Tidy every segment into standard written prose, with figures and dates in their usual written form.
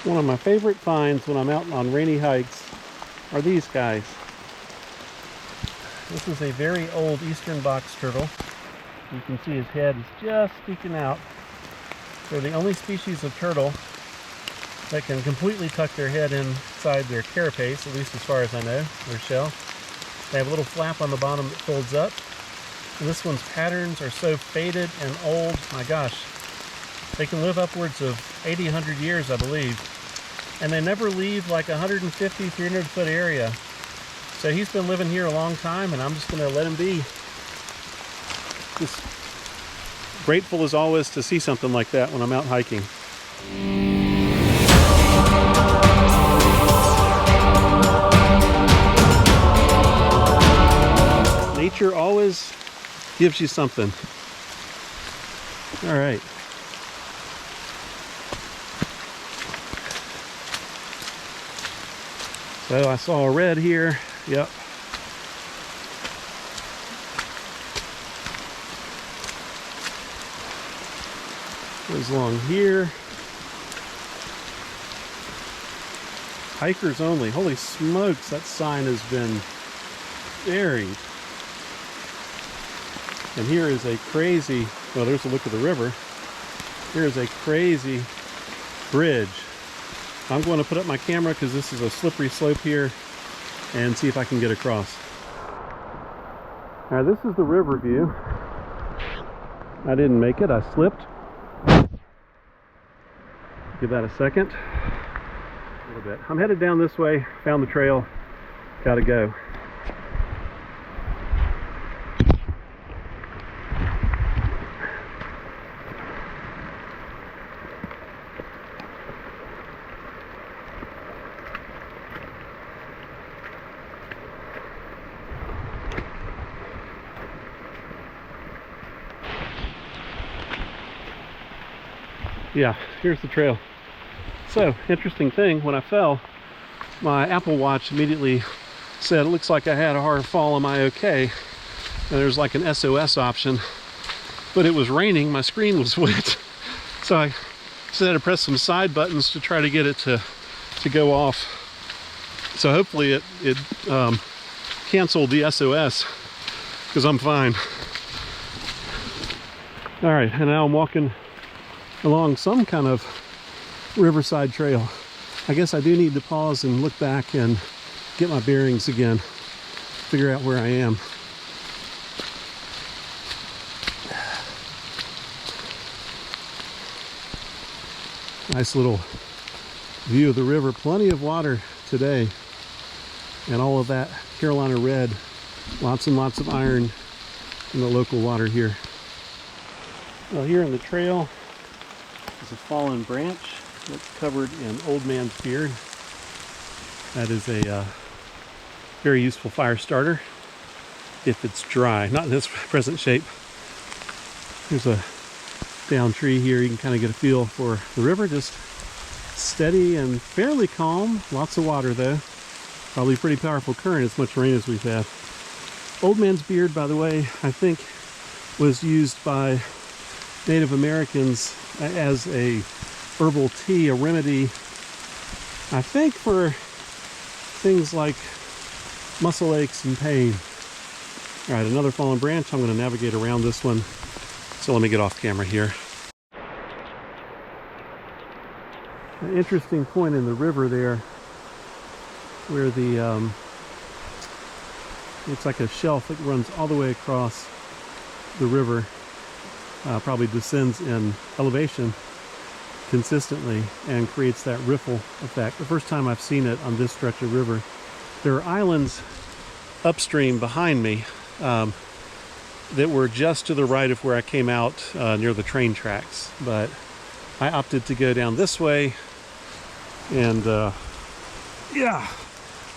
One of my favorite finds when I'm out on rainy hikes are these guys. This is a very old eastern box turtle. You can see his head is just sticking out. They're the only species of turtle that can completely tuck their head inside their carapace, at least as far as I know, their shell. They have a little flap on the bottom that folds up. And this one's patterns are so faded and old, my gosh. They can live upwards of 80, 100 years, I believe. And they never leave like 150, 300 foot area. So he's been living here a long time, and I'm just gonna let him be. Just grateful as always to see something like that when I'm out hiking. Nature always gives you something. All right. So I saw a red here. Yep. Goes along here. Hikers only. Holy smokes, that sign has been buried. And here is a crazy, well, there's a look of the river. Here is a crazy bridge. I'm going to put up my camera because this is a slippery slope here and see if I can get across. All right, this is the river view. I didn't make it, I slipped. Give that a second. A little bit. I'm headed down this way, found the trail, gotta go. Yeah, here's the trail. So, interesting thing, when I fell, my Apple Watch immediately said, it looks like I had a hard fall, am I okay? And there's like an SOS option, but it was raining, my screen was wet. So I just had to press some side buttons to try to get it to go off. So hopefully it canceled the SOS, because I'm fine. All right, and now I'm walking along some kind of riverside trail. I guess I do need to pause and look back and get my bearings again, figure out where I am. Nice little view of the river, plenty of water today, and all of that Carolina red, lots and lots of iron in the local water here. Well, here in the trail is a fallen branch that's covered in old man's beard. That is a very useful fire starter if it's dry, not in this present shape. There's a down tree here. You can kind of get a feel for the river, just steady and fairly calm. Lots of water though. Probably pretty powerful current, as much rain as we've had. Old man's beard, by the way, I think was used by Native Americans as a herbal tea, a remedy, I think for things like muscle aches and pain. All right, another fallen branch. I'm going to navigate around this one. So let me get off camera here. An interesting point in the river there, where the it's like a shelf that runs all the way across the river. Probably descends in elevation consistently and creates that riffle effect. The first time I've seen it on this stretch of river. There are islands upstream behind me that were just to the right of where I came out near the train tracks, but I opted to go down this way, and yeah,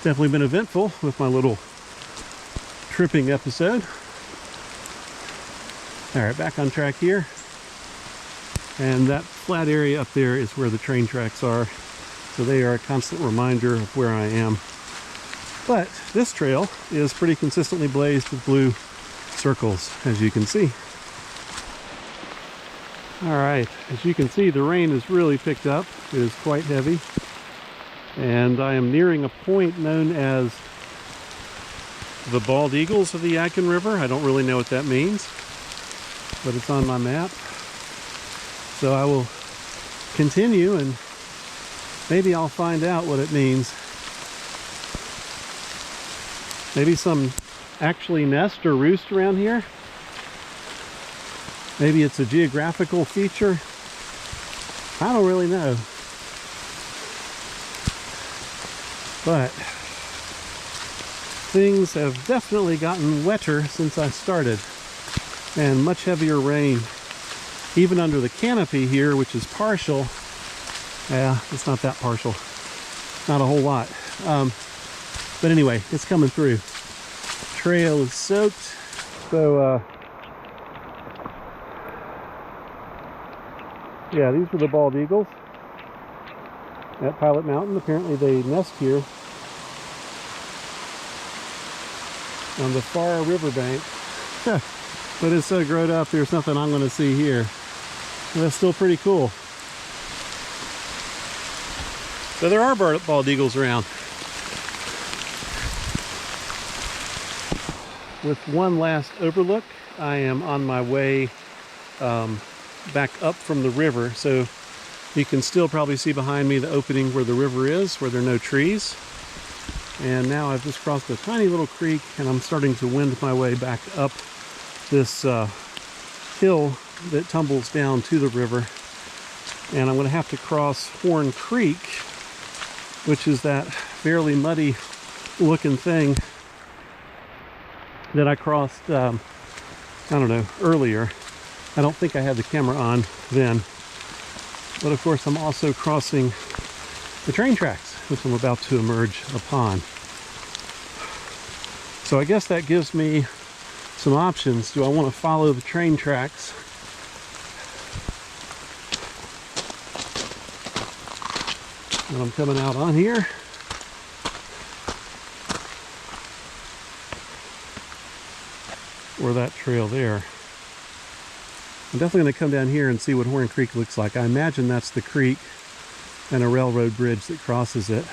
definitely been eventful with my little tripping episode. All right, back on track here. And that flat area up there is where the train tracks are. So they are a constant reminder of where I am. But this trail is pretty consistently blazed with blue circles, as you can see. All right, as you can see, the rain has really picked up. It is quite heavy. And I am nearing a point known as the Bald Eagles of the Yadkin River. I don't really know what that means, but it's on my map. So I will continue and maybe I'll find out what it means. Maybe some actually nest or roost around here. Maybe it's a geographical feature. I don't really know. But things have definitely gotten wetter since I started, and much heavier rain. Even under the canopy here, which is partial. Yeah, it's not that partial. Not a whole lot. But anyway, it's coming through. Trail is soaked. So, yeah, these were the bald eagles at Pilot Mountain. Apparently they nest here on the far riverbank. But it's so grown up, there's nothing I'm going to see here. But that's still pretty cool. So there are bald eagles around. With one last overlook, I am on my way back up from the river. So you can still probably see behind me the opening where the river is, where there are no trees. And now I've just crossed a tiny little creek and I'm starting to wend my way back up this hill that tumbles down to the river. And I'm going to have to cross Horn Creek, which is that fairly muddy looking thing that I crossed, I don't know, earlier. I don't think I had the camera on then. But of course I'm also crossing the train tracks, which I'm about to emerge upon. So I guess that gives me some options. Do I want to follow the train tracks? And I'm coming out on here. Or that trail there. I'm definitely going to come down here and see what Horn Creek looks like. I imagine that's the creek and a railroad bridge that crosses it.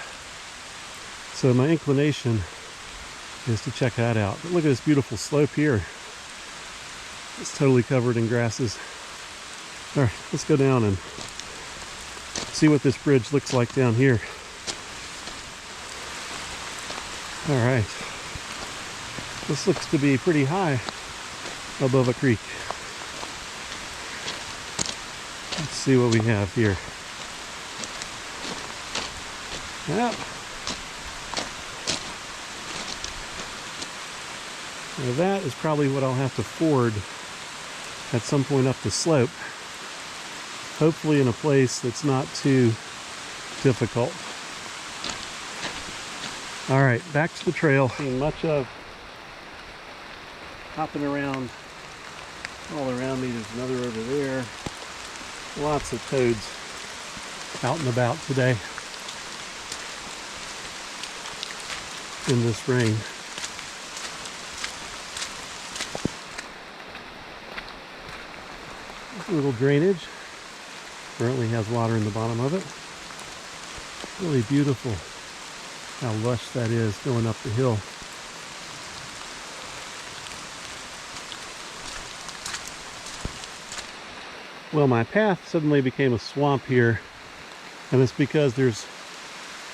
So my inclination is to check that out. But look at this beautiful slope here. It's totally covered in grasses. All right, let's go down and see what this bridge looks like down here. All right. This looks to be pretty high above a creek. Let's see what we have here. Yep. Now that is probably what I'll have to ford at some point up the slope. Hopefully in a place that's not too difficult. All right, back to the trail. Seen much of hopping around all around me. There's another over there. Lots of toads out and about today in this rain. This little drainage currently has water in the bottom of it. Really beautiful how lush that is going up the hill. Well, my path suddenly became a swamp here, and it's because there's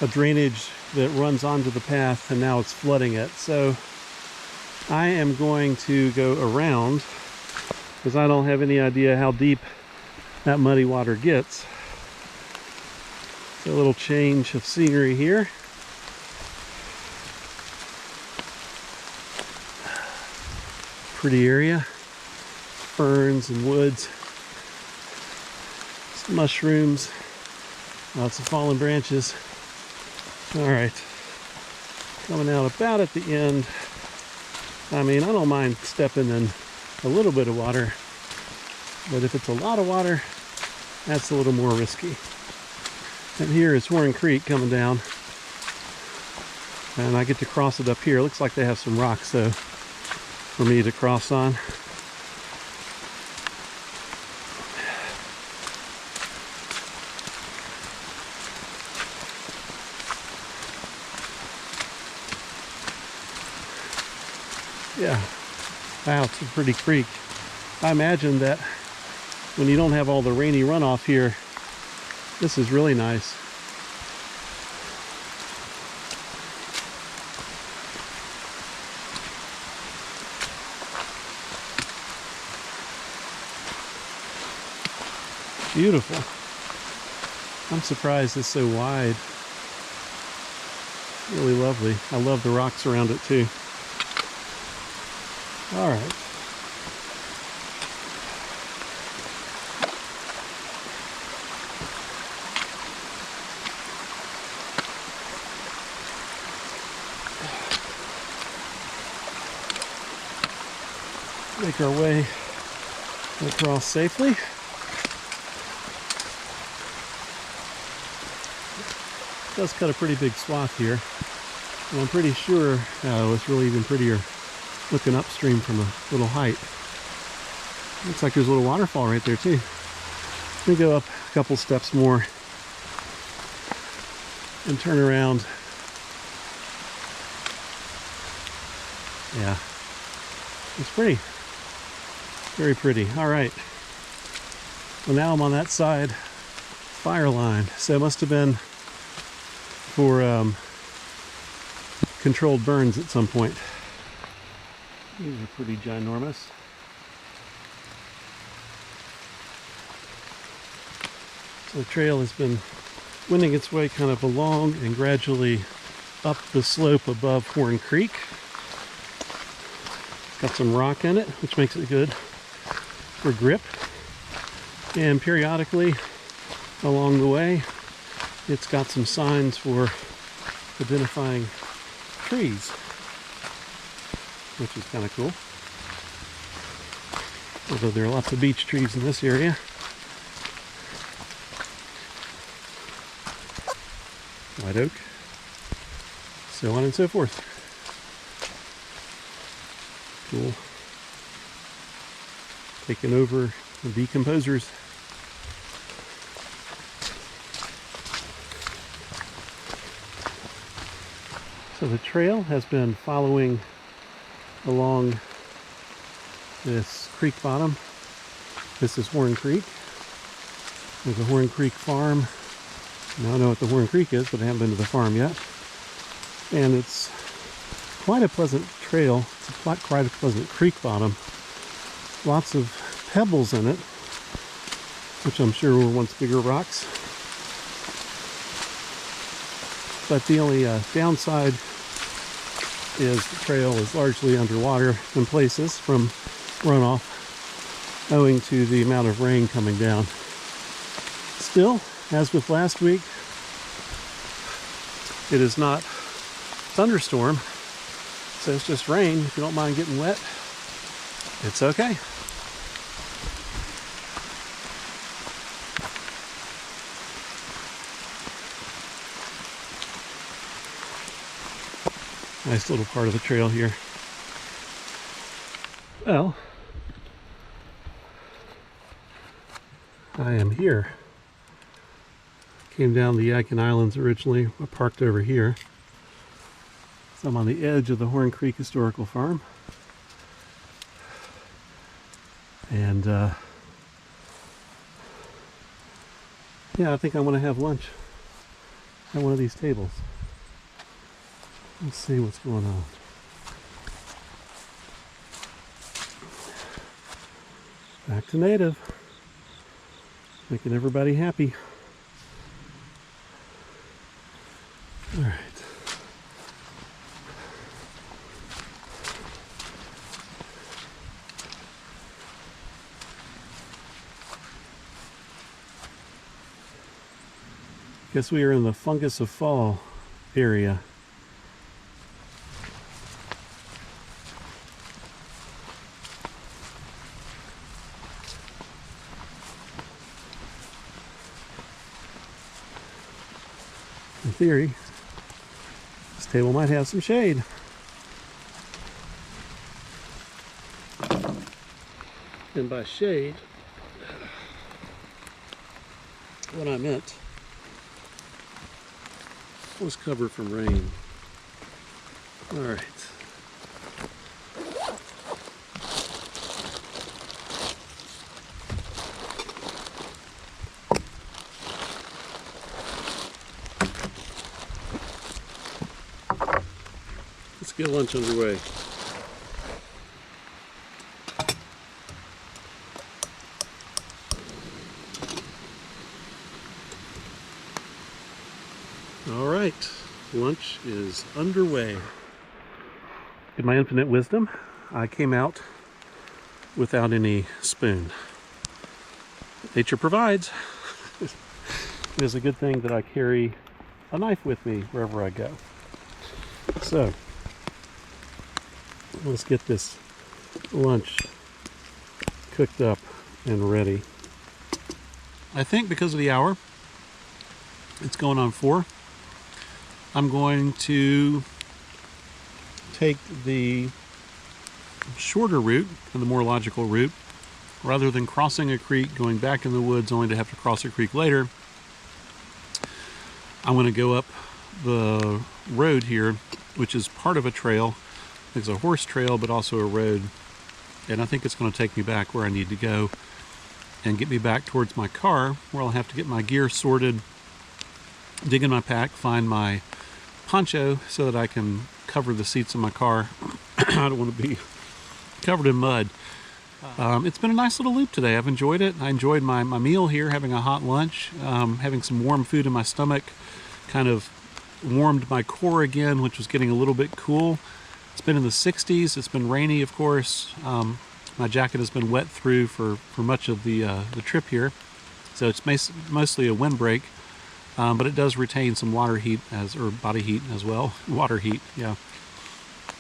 a drainage that runs onto the path and now it's flooding it. So I am going to go around because I don't have any idea how deep that muddy water gets. So a little change of scenery here. Pretty area, ferns and woods. Mushrooms, lots of fallen branches. All right, coming out about at the end. I mean, I don't mind stepping in a little bit of water, but if it's a lot of water, that's a little more risky. And here is Horn Creek coming down, and I get to cross it up here. Looks like they have some rocks though for me to cross on. Yeah. Wow, it's a pretty creek. I imagine that when you don't have all the rainy runoff here, this is really nice. Beautiful. I'm surprised it's so wide. Really lovely. I love the rocks around it too. All right. Make our way across safely. It does cut a pretty big swath here, and I'm pretty sure it's really even prettier looking upstream from a little height. Looks like there's a little waterfall right there too. Let me go up a couple steps more and turn around. Yeah, it's pretty. Very pretty. All right. Well, now I'm on that side fire line. So it must have been for controlled burns at some point. These are pretty ginormous. So the trail has been winding its way kind of along and gradually up the slope above Horn Creek. Got some rock in it, which makes it good for grip. And periodically along the way, it's got some signs for identifying trees, which is kind of cool. Although there are lots of beech trees in this area. White oak, so on and so forth. Cool. Taking over the decomposers. So the trail has been following along this creek bottom. This is Horn Creek. There's a Horn Creek farm. Now I know what the Horn Creek is, but I haven't been to the farm yet. And it's quite a pleasant trail. It's quite a pleasant creek bottom. Lots of pebbles in it, which I'm sure were once bigger rocks. But the only downside is the trail is largely underwater in places from runoff, owing to the amount of rain coming down. Still, as with last week, it is not thunderstorm, so it's just rain. If you don't mind getting wet, it's okay. Nice little part of the trail here. Well, I am here. Came down the Yadkin Islands originally. I parked over here. So I'm on the edge of the Horn Creek Historical Farm. And yeah, I think I want to have lunch at one of these tables. Let's see what's going on. Back to native. Making everybody happy. All right. Guess we are in the Fungus of Fall area. In theory, this table might have some shade. And by shade, what I meant was cover from rain. All right. Let's get lunch underway. All right, lunch is underway. In my infinite wisdom, I came out without any spoon. Nature provides. It is a good thing that I carry a knife with me wherever I go. So, let's get this lunch cooked up and ready. I think because of the hour, it's going on 4. I'm going to take the shorter route and the more logical route. Rather than crossing a creek, going back in the woods only to have to cross a creek later, I'm going to go up the road here, which is part of a trail. It's a horse trail, but also a road. And I think it's going to take me back where I need to go and get me back towards my car, where I'll have to get my gear sorted, dig in my pack, find my poncho so that I can cover the seats of my car. I don't want to be covered in mud. It's been a nice little loop today. I've enjoyed it. I enjoyed my meal here, having a hot lunch, having some warm food in my stomach, kind of warmed my core again, which was getting a little bit cool. It's been in the 60s. It's been rainy, of course. My jacket has been wet through for much of the trip here. So it's mostly a windbreak, but it does retain some water heat or body heat as well. Water heat, yeah.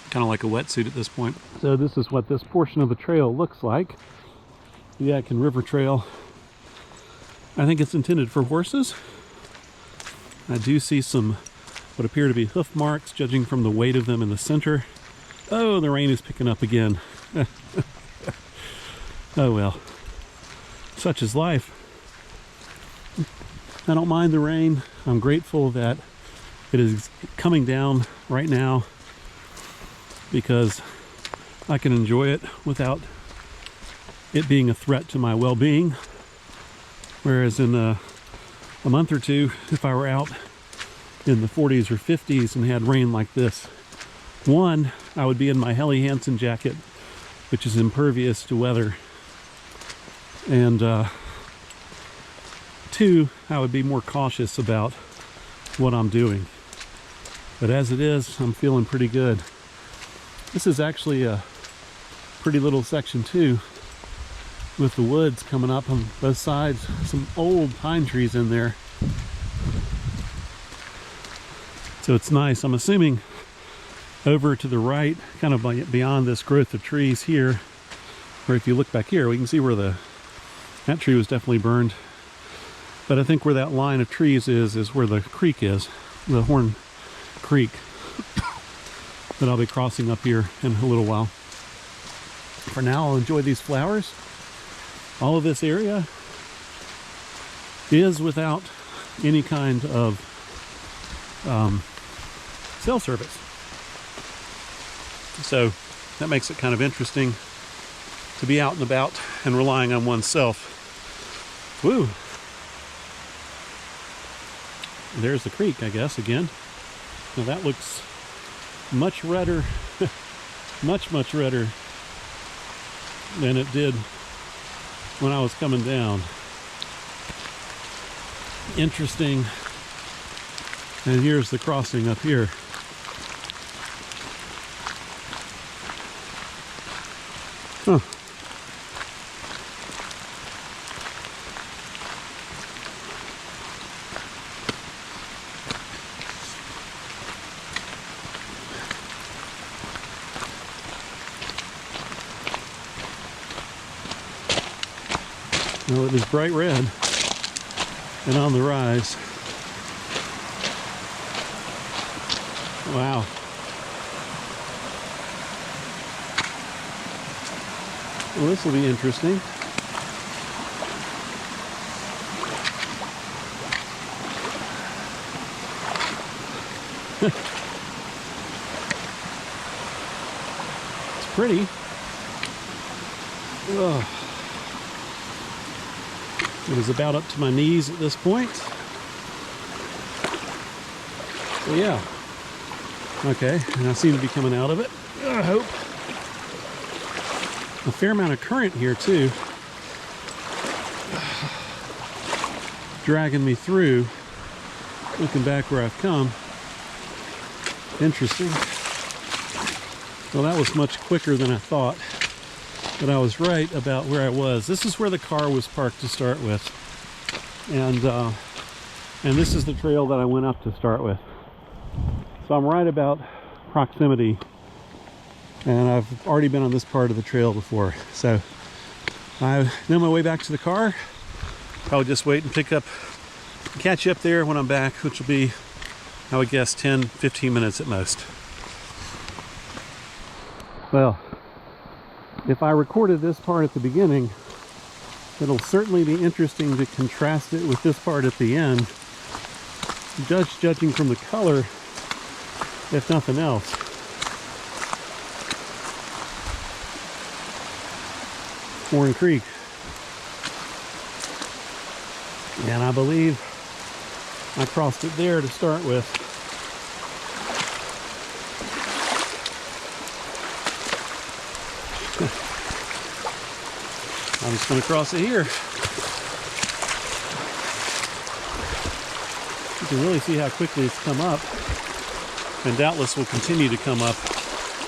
Kind of like a wetsuit at this point. So this is what this portion of the trail looks like. The Yadkin River Trail. I think it's intended for horses. I do see some what appear to be hoof marks, judging from the weight of them in the center. Oh, the rain is picking up again. Oh well, such is life. I don't mind the rain. I'm grateful that it is coming down right now, because I can enjoy it without it being a threat to my well-being. Whereas in a month or two, if I were out in the 40s or 50s and had rain like this, 1, I would be in my Helly Hansen jacket, which is impervious to weather, and 2, I would be more cautious about what I'm doing. But as it is, I'm feeling pretty good. This is actually a pretty little section too, with the woods coming up on both sides. Some old pine trees in there. So it's nice. I'm assuming over to the right, kind of beyond this growth of trees here, or if you look back here, we can see where that tree was definitely burned. But I think where that line of trees is where the creek is, the Horn Creek, that I'll be crossing up here in a little while. For now, I'll enjoy these flowers. All of this area is without any kind of cell service. So that makes it kind of interesting to be out and about and relying on oneself. Woo! There's the creek, I guess, again. Now that looks much redder, much redder than it did when I was coming down. Interesting. And here's the crossing up here. Huh. Well, it is bright red and on the rise. Wow. Well, this will be interesting. It's pretty. Ugh. It is about up to my knees at this point. So yeah, Okay, and I seem to be coming out of it. I hope. A fair amount of current here too. Dragging me through. Looking back where I've come. Interesting. Well, that was much quicker than I thought. But I was right about where I was. This is where the car was parked to start with. And this is the trail that I went up to start with. So I'm right about proximity. And I've already been on this part of the trail before. So I know my way back to the car. I'll just wait and catch you up there when I'm back, which will be, I would guess, 10-15 minutes at most. Well, if I recorded this part at the beginning, it'll certainly be interesting to contrast it with this part at the end. Judging from the color, if nothing else. Warren Creek. And I believe I crossed it there to start with. I'm just going to cross it here. You can really see how quickly it's come up, and doubtless will continue to come up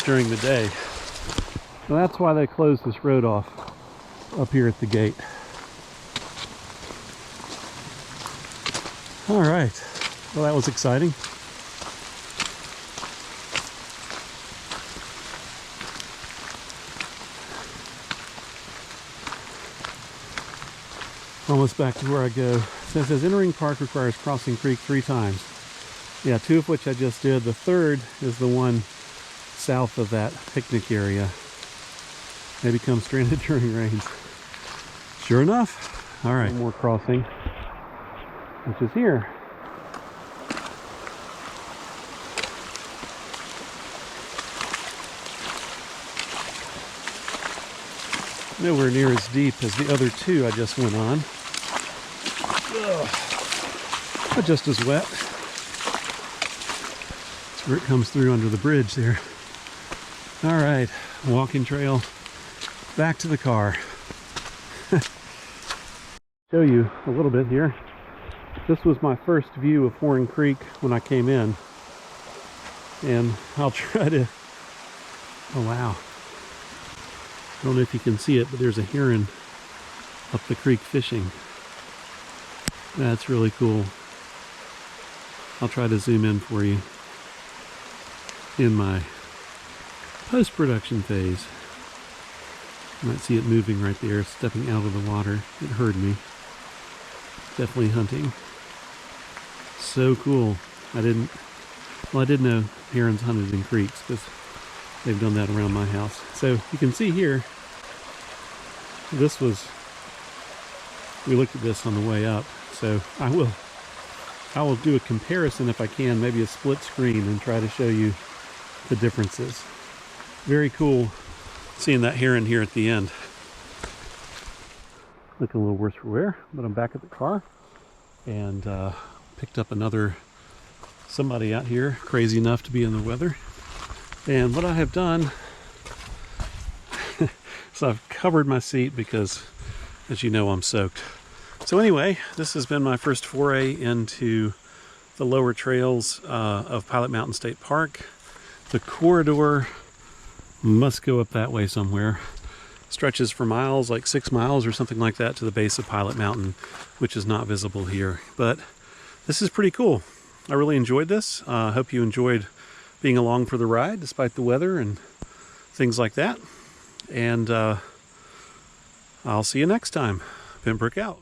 during the day. So that's why they closed this road off up here at the gate. All right, well, that was exciting. Almost back to where I go. So it says entering park requires crossing creek 3 times. Yeah, 2 of which I just did. The third is the one south of that picnic area. They become stranded during rains. Sure enough. All right, one more crossing, which is here. Nowhere near as deep as the other 2 I just went on. Ugh. But just as wet. That's where it comes through under the bridge there. All right, walking trail back to the car. Show you a little bit here. This was my first view of Warren Creek when I came in. And I'll try to... Oh, wow. I don't know if you can see it, but there's a heron up the creek fishing. That's really cool. I'll try to zoom in for you in my post-production phase. You might see it moving right there, stepping out of the water. It heard me. Definitely hunting. So cool. I did know herons hunted in creeks because they've done that around my house. So you can see here, we looked at this on the way up. So I will do a comparison if I can, maybe a split screen, and try to show you the differences. Very cool seeing that heron here at the end. Looking a little worse for wear, but I'm back at the car and picked up somebody out here crazy enough to be in the weather. And what I have done, so I've covered my seat because, as you know, I'm soaked. So anyway, this has been my first foray into the lower trails of Pilot Mountain State Park. The corridor must go up that way somewhere. Stretches for miles, like 6 miles or something like that, to the base of Pilot Mountain, which is not visible here. But this is pretty cool. I really enjoyed this. I hope you enjoyed being along for the ride, despite the weather and things like that. And I'll see you next time. Pembroke out.